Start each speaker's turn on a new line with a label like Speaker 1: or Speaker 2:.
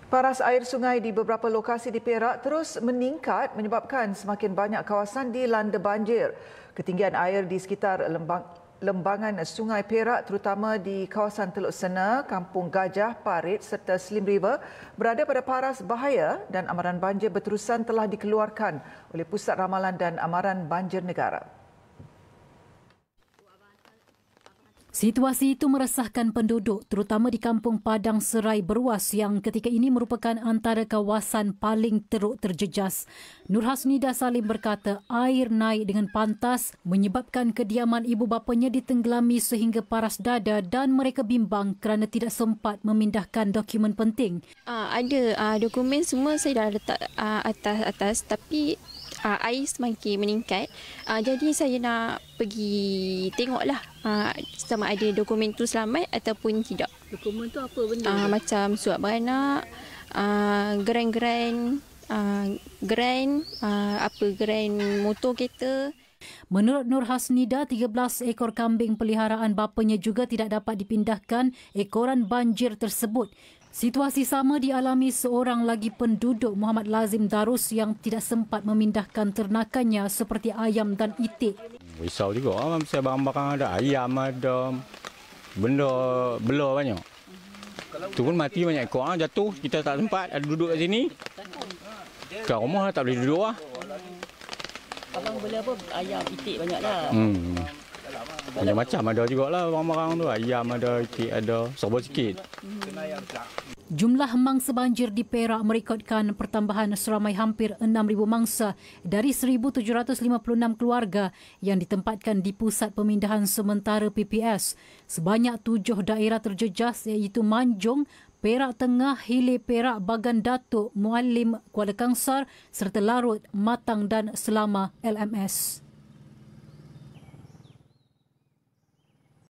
Speaker 1: Paras air sungai di beberapa lokasi di Perak terus meningkat menyebabkan semakin banyak kawasan dilanda banjir. Ketinggian air di sekitar lembangan Sungai Perak terutama di kawasan Teluk Sena, Kampung Gajah, Parit serta Slim River berada pada paras bahaya dan amaran banjir berterusan telah dikeluarkan oleh Pusat Ramalan dan Amaran Banjir Negara.
Speaker 2: Situasi itu meresahkan penduduk terutama di Kampung Padang Serai Beruas yang ketika ini merupakan antara kawasan paling teruk terjejas. Nur Hasnida Salim berkata air naik dengan pantas menyebabkan kediaman ibu bapanya ditenggelami sehingga paras dada dan mereka bimbang kerana tidak sempat memindahkan dokumen penting.
Speaker 3: Ada dokumen semua saya dah letak atas tapi air semakin meningkat. Jadi saya nak pergi tengoklah sama ada dokumen tu selamat ataupun tidak.
Speaker 4: Dokumen tu apa benda?
Speaker 3: Macam surat beranak, grand motor kereta.
Speaker 2: Menurut Nur Hasnida, 13 ekor kambing peliharaan bapanya juga tidak dapat dipindahkan ekoran banjir tersebut. Situasi sama dialami seorang lagi penduduk Muhammad Lazim Darus yang tidak sempat memindahkan ternakannya seperti ayam dan itik.
Speaker 5: Risau juga, saya barang-barang ada ayam, ada benda belur banyak. Tu pun mati banyak ekor, jatuh, kita tak sempat ada duduk kat sini. Kat rumah tak boleh duduk lah.
Speaker 4: Abang boleh apa? Ayam, itik banyak lah.
Speaker 5: Banyak macam ada jugalah barang-barang tu. Ayam ada, itik ada, serba sikit.
Speaker 2: Jumlah mangsa banjir di Perak merekodkan pertambahan seramai hampir 6,000 mangsa dari 1,756 keluarga yang ditempatkan di Pusat Pemindahan Sementara PPS. Sebanyak 7 daerah terjejas iaitu Manjung, Perak Tengah, Hilir Perak, Bagan Datuk, Muallim, Kuala Kangsar serta Larut, Matang dan Selama LMS.